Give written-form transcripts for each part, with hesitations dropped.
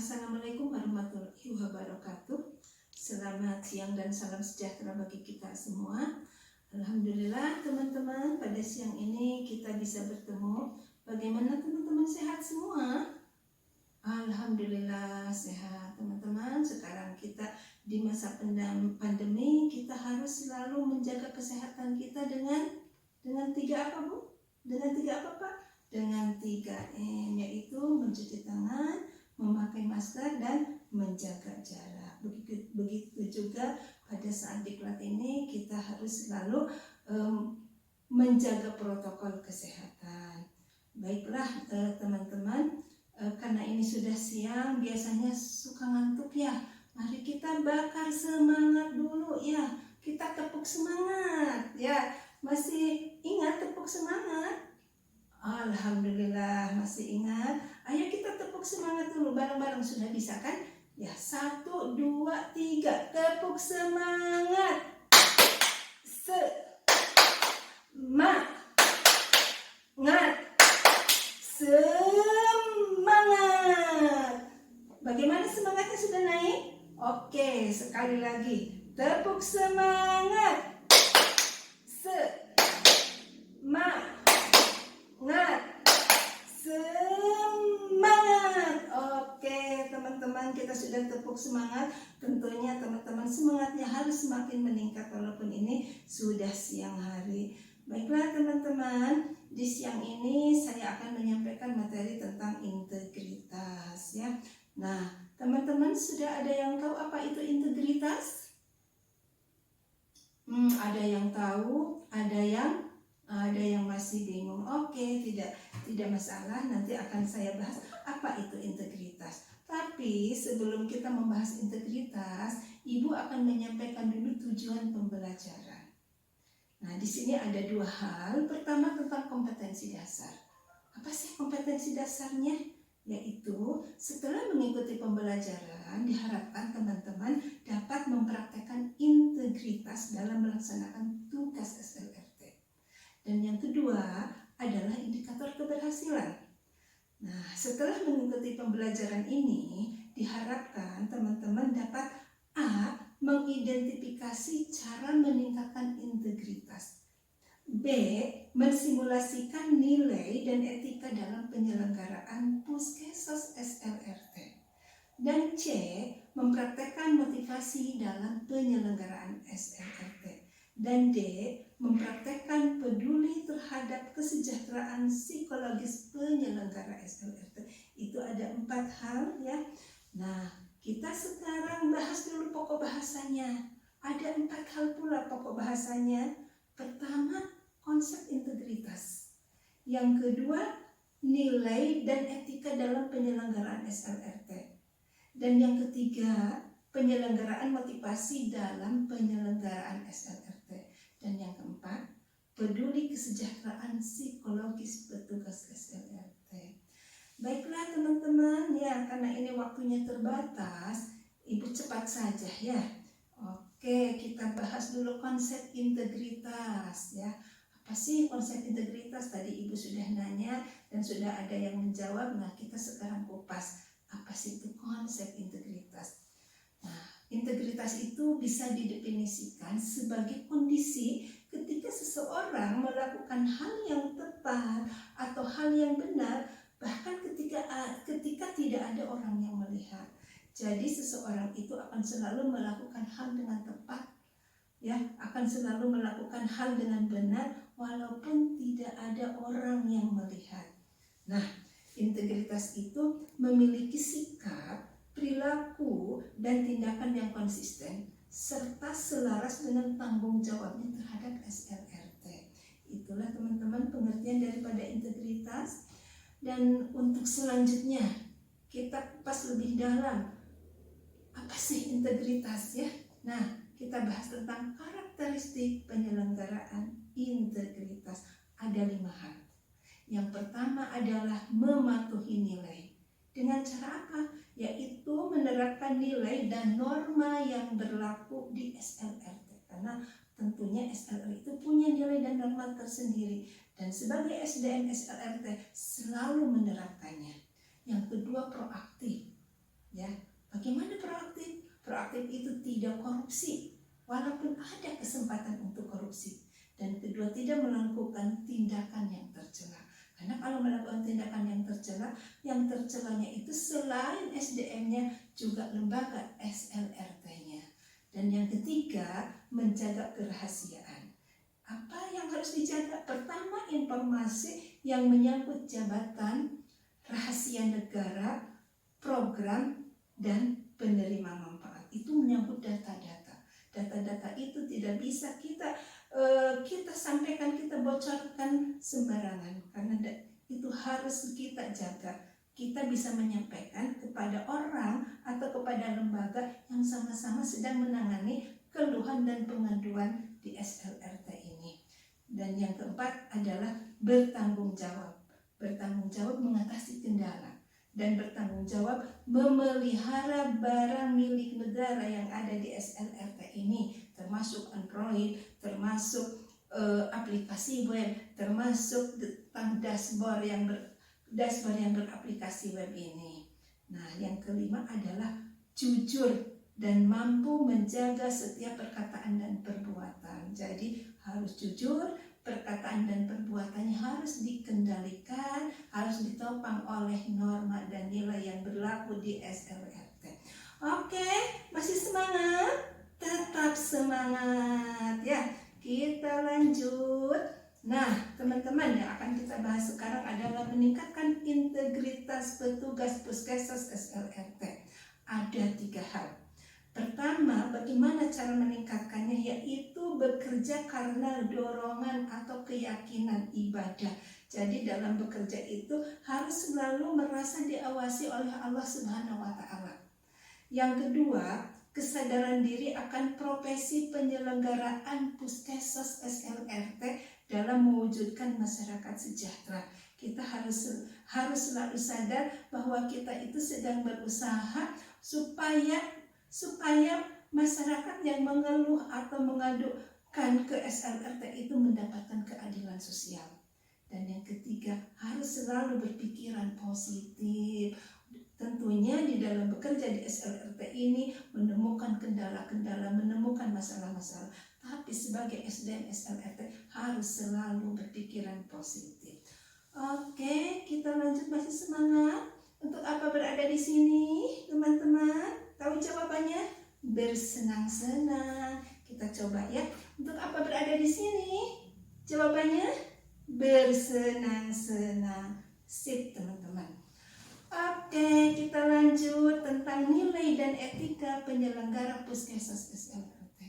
Assalamualaikum warahmatullahi wabarakatuh. Selamat siang dan salam sejahtera bagi kita semua. Alhamdulillah teman-teman, pada siang ini kita bisa bertemu. Bagaimana teman-teman, sehat semua? Alhamdulillah sehat teman-teman. Sekarang kita di masa pandemi, kita harus selalu menjaga kesehatan kita dengan tiga apa, Bu? Dengan tiga apa, Pak? Dengan 3M, yaitu mencuci tangan, memakai masker, dan menjaga jarak. Begitu juga pada saat diklat ini kita harus selalu menjaga protokol kesehatan. Baiklah teman-teman, karena ini sudah siang, biasanya suka ngantuk ya. Mari kita bakar semangat dulu ya. Kita tepuk semangat ya. Masih ingat tepuk semangat? Alhamdulillah masih ingat. Ayo kita tepuk semangat dulu bareng-bareng, sudah bisa kan? Ya, 1, 2, 3, tepuk semangat. Semangat. Bagaimana semangatnya, sudah naik? Oke, sekali lagi. Tepuk semangat. Semangat. Oke teman-teman, kita sudah tepuk semangat. Tentunya teman-teman semangatnya harus semakin meningkat walaupun ini sudah siang hari. Baiklah teman-teman, di siang ini saya akan menyampaikan materi tentang integritas ya. Nah teman-teman, sudah ada yang tahu apa itu integritas? Ada yang tahu, ada yang masih bingung. Oke, tidak masalah, nanti akan saya bahas apa itu integritas. Tapi sebelum kita membahas integritas, Ibu akan menyampaikan dulu tujuan pembelajaran. Nah, di sini ada 2 hal. Pertama tentang kompetensi dasar. Apa sih kompetensi dasarnya? Yaitu setelah mengikuti pembelajaran, diharapkan teman-teman dapat mempraktekkan integritas dalam melaksanakan tugas SLRT. Dan yang kedua adalah indikator keberhasilan. Nah, setelah mengikuti pembelajaran ini, diharapkan teman-teman dapat A. Mengidentifikasi cara meningkatkan integritas, B. Mensimulasikan nilai dan etika dalam penyelenggaraan Puskesos SLRT, dan C. Mempraktekkan motivasi dalam penyelenggaraan SLRT, dan D. Mempraktekkan peduli terhadap kesejahteraan psikologis penyelenggara SLRT. Itu ada 4 hal ya. Nah, kita sekarang bahas dulu pokok bahasanya. Ada 4 hal pula pokok bahasanya. Pertama, konsep integritas. Yang kedua, nilai dan etika dalam penyelenggaraan SLRT. Dan yang ketiga, penyelenggaraan motivasi dalam penyelenggaraan SLRT. Dan yang keempat, peduli kesejahteraan psikologis petugas SLRT. Baiklah teman-teman ya, karena ini waktunya terbatas, Ibu cepat saja ya. Oke, kita bahas dulu konsep integritas ya. Apa sih konsep integritas? Tadi Ibu sudah nanya dan sudah ada yang menjawab. Nah, kita sekarang kupas apa sih itu konsep integritas. Nah, integritas itu bisa didefinisikan sebagai kondisi ketika seseorang melakukan hal yang tepat atau hal yang benar, bahkan ketika tidak ada orang yang melihat. Jadi seseorang itu akan selalu melakukan hal dengan tepat, ya, akan selalu melakukan hal dengan benar walaupun tidak ada orang yang melihat. Nah, integritas itu memiliki sikap, perilaku, dan tindakan yang konsisten serta selaras dengan tanggung jawabnya terhadap SLRT. Itulah teman-teman pengertian daripada integritas. Dan untuk selanjutnya kita kupas lebih dalam apa sih integritas ya. Nah, kita bahas tentang karakteristik penyelenggaraan integritas. Ada 5 hal. Yang pertama adalah mematuhi nilai. Dengan cara apa? Yaitu menerapkan nilai dan norma yang berlaku di SLRT. Karena tentunya SLRT itu punya nilai dan norma tersendiri. Dan sebagai SDM SLRT selalu menerapkannya. Yang kedua, proaktif. tidak korupsi walaupun ada kesempatan untuk korupsi. Dan kedua, tidak melakukan tindakan yang tercela. Karena kalau melakukan tindakan yang tercelanya itu selain SDM-nya juga lembaga SLRT-nya. Dan yang ketiga, menjaga kerahasiaan. Apa yang harus dijaga? Pertama, informasi yang menyangkut jabatan, rahasia negara, program, dan penerima manfaat. Itu menyangkut data-data. Data-data itu tidak bisa kita sampaikan, kita bocorkan sembarangan, karena itu harus kita jaga. Kita bisa menyampaikan kepada orang atau kepada lembaga yang sama-sama sedang menangani keluhan dan pengaduan di SLRT ini. Dan yang keempat adalah bertanggung jawab. Bertanggung jawab mengatasi kendala dan bertanggung jawab memelihara barang milik negara yang ada di SLRT ini, termasuk Android, termasuk aplikasi web, termasuk tentang dashboard yang beraplikasi web ini. Nah, yang kelima adalah jujur dan mampu menjaga setiap perkataan dan perbuatan. Jadi harus jujur, perkataan dan perbuatannya harus dikendalikan, harus ditopang oleh norma dan nilai yang berlaku di SLRT. Oke, masih semangat? Tetap semangat ya. Kita lanjut. Nah, teman-teman, yang akan kita bahas sekarang adalah meningkatkan integritas petugas puskesmas SLRT. Ada 3 hal. Pertama, bagaimana cara meningkatkannya, yaitu bekerja karena dorongan atau keyakinan ibadah. Jadi dalam bekerja itu harus selalu merasa diawasi oleh Allah Subhanahu wa Ta'ala. Yang kedua, kesadaran diri akan profesi penyelenggaraan puskesmas SLRT dalam mewujudkan masyarakat sejahtera. Kita harus selalu sadar bahwa kita itu sedang berusaha supaya masyarakat yang mengeluh atau mengadukan ke SLRT itu mendapatkan keadilan sosial. Dan yang ketiga, harus selalu berpikiran positif. Tentunya di dalam bekerja di SLRT ini menemukan kendala-kendala, menemukan masalah-masalah. Tapi sebagai SDM SLRT harus selalu berpikiran positif. Oke, kita lanjut, masih semangat? Untuk apa berada di sini, teman-teman? Tahu jawabannya? Bersenang-senang. Kita coba ya. Untuk apa berada di sini? Jawabannya bersenang-senang. Sip, teman-teman. Oke, kita lanjut tentang nilai dan etika penyelenggara puskesmas SLRT.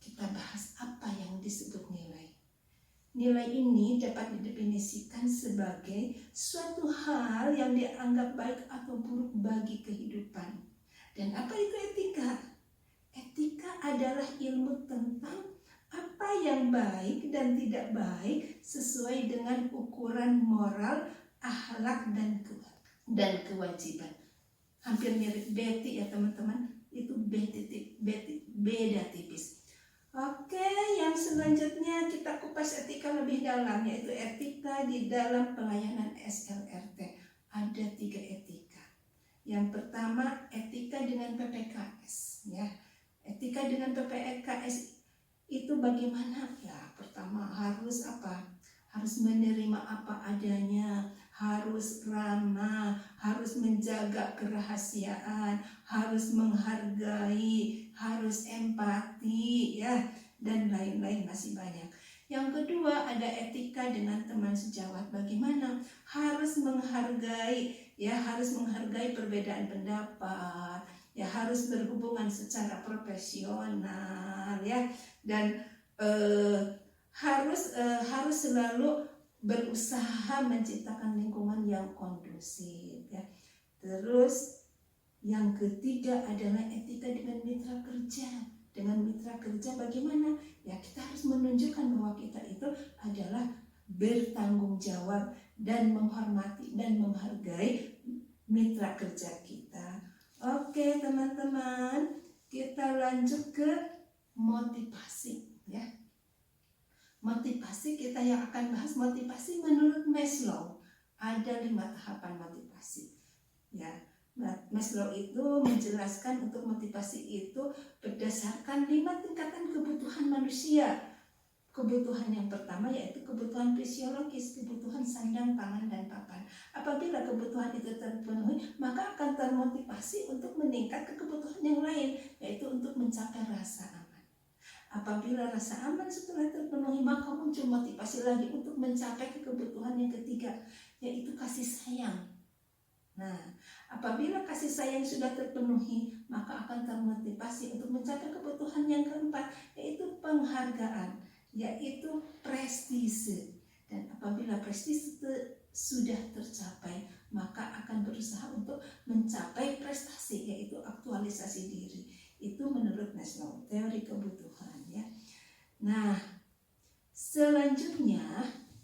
Kita bahas apa yang disebut nilai. Nilai ini dapat didefinisikan sebagai suatu hal yang dianggap baik atau buruk bagi kehidupan. Dan apa itu etika? Etika adalah ilmu tentang apa yang baik dan tidak baik sesuai dengan ukuran moral, akhlak, dan kewajiban. Hampir mirip Betty ya teman-teman, itu beda tipis. Oke, yang selanjutnya kita kupas etika lebih dalam, yaitu etika di dalam pelayanan SLRT. Ada 3 etika. Yang pertama, etika dengan PPKS ya. Etika dengan PPKS itu bagaimana? Ya, pertama harus apa? Harus menerima apa adanya, harus ramah, harus menjaga kerahasiaan, harus menghargai, harus empati ya, dan lain-lain masih banyak. Yang kedua, ada etika dengan teman sejawat. Bagaimana? Harus menghargai ya, harus menghargai perbedaan pendapat, ya harus berhubungan secara profesional ya, dan harus selalu berusaha menciptakan lingkungan yang kondusif ya. Terus yang ketiga adalah etika dengan mitra kerja. Dengan mitra kerja bagaimana? Ya kita harus menunjukkan bahwa kita itu adalah bertanggung jawab dan menghormati dan menghargai mitra kerja kita. Oke teman-teman, kita lanjut ke motivasi ya. Motivasi kita yang akan bahas motivasi menurut Maslow. Ada 5 tahapan motivasi. Ya, Maslow itu menjelaskan untuk motivasi itu berdasarkan 5 tingkatan kebutuhan manusia. Kebutuhan yang pertama yaitu kebutuhan fisiologis, kebutuhan sandang, pangan, dan papan. Apabila kebutuhan itu terpenuhi, maka akan termotivasi untuk meningkat ke kebutuhan yang lain, yaitu untuk mencapai rasa aman. Apabila rasa aman setelah terpenuhi, maka muncul motivasi lagi untuk mencapai ke kebutuhan yang ketiga, yaitu kasih sayang. Nah, apabila kasih sayang sudah terpenuhi, maka akan termotivasi untuk mencapai kebutuhan yang keempat, yaitu penghargaan, yaitu prestise. Dan apabila prestise sudah tercapai, maka akan berusaha untuk mencapai prestasi, yaitu aktualisasi diri. Itu menurut Maslow, teori kebutuhan ya. Nah, selanjutnya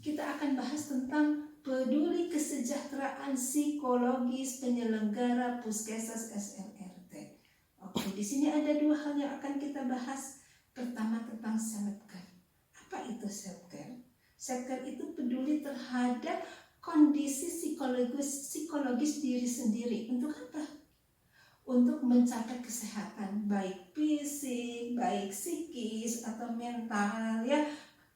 kita akan bahas tentang peduli kesejahteraan psikologis penyelenggara Puskesmas SLRT. Oke, di sini ada 2 hal yang akan kita bahas. Pertama tentang self-care. Apa itu self-care? Self-care itu peduli terhadap kondisi psikologis diri sendiri. Untuk apa? Untuk mencapai kesehatan baik fisik, baik psikis atau mental ya.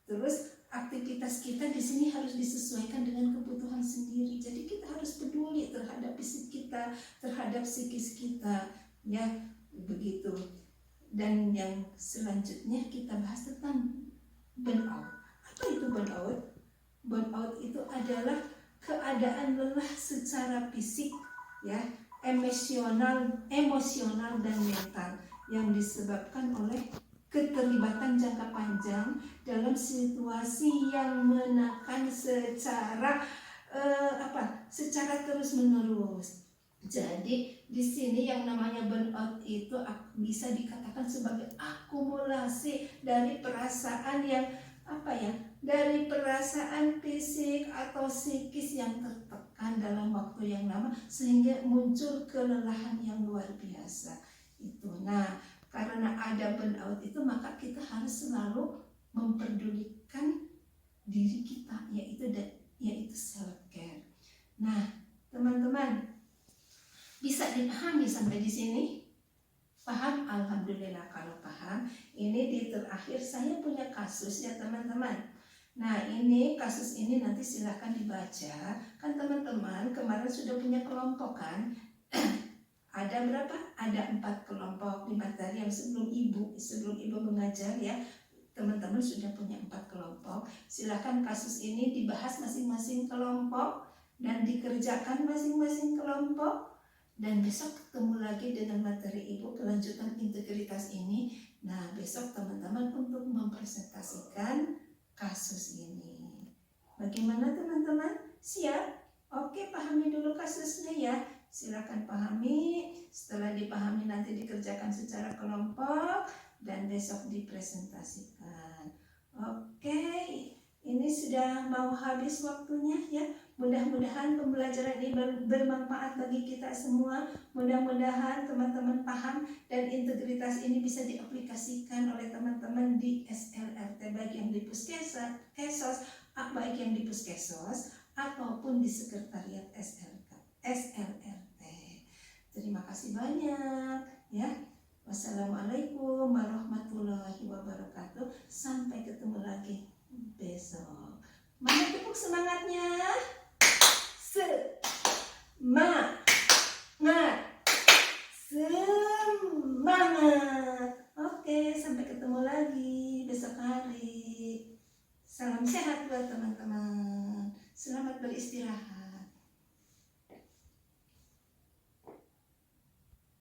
Terus aktivitas kita di sini harus disesuaikan dengan kebutuhan sendiri. Jadi kita harus peduli terhadap fisik kita, terhadap psikis kita ya, begitu. Dan yang selanjutnya kita bahas tentang burnout. Apa itu burnout? Burnout itu adalah keadaan lelah secara fisik ya, emosional dan mental yang disebabkan oleh keterlibatan jangka panjang dalam situasi yang menekan secara terus-menerus. Jadi di sini yang namanya burnout itu bisa dikatakan sebagai akumulasi dari perasaan yang dari perasaan fisik atau psikis yang tertekan dalam waktu yang lama sehingga muncul kelelahan yang luar biasa. Itu. Nah, karena ada burnout itu maka kita harus selalu memperdulikan diri kita, yaitu self care. Nah, teman-teman, bisa dipahami sampai di sini? Paham? Alhamdulillah kalau paham. Ini di terakhir saya punya kasus ya teman-teman. Nah, ini kasus ini nanti silahkan dibaca. Kan teman-teman kemarin sudah punya kelompok kan? Ada berapa? Ada 4 kelompok di materi yang sebelum ibu mengajar ya. Teman-teman sudah punya 4 kelompok. Silahkan kasus ini dibahas masing-masing kelompok dan dikerjakan masing-masing kelompok. Dan besok ketemu lagi dengan materi ibu kelanjutan integritas ini. Nah, besok teman-teman untuk mempresentasikan kasus ini. Bagaimana teman-teman? Siap? Oke, pahami dulu kasusnya ya. Silakan pahami. Setelah dipahami nanti dikerjakan secara kelompok dan besok dipresentasikan. Oke, ini sudah mau habis waktunya ya. Mudah-mudahan pembelajaran ini bermanfaat bagi kita semua. Mudah-mudahan teman-teman paham dan integritas ini bisa diaplikasikan oleh teman-teman di SLRT, baik yang di Puskesmas, baik yang di Puskesmas ataupun di sekretariat SLRT. Terima kasih banyak ya. Wassalamualaikum warahmatullahi wabarakatuh. Sampai ketemu lagi besok. Mana tepuk semangatnya? Semangat. Oke, sampai ketemu lagi besok hari. Salam sehat buat teman-teman. Selamat beristirahat.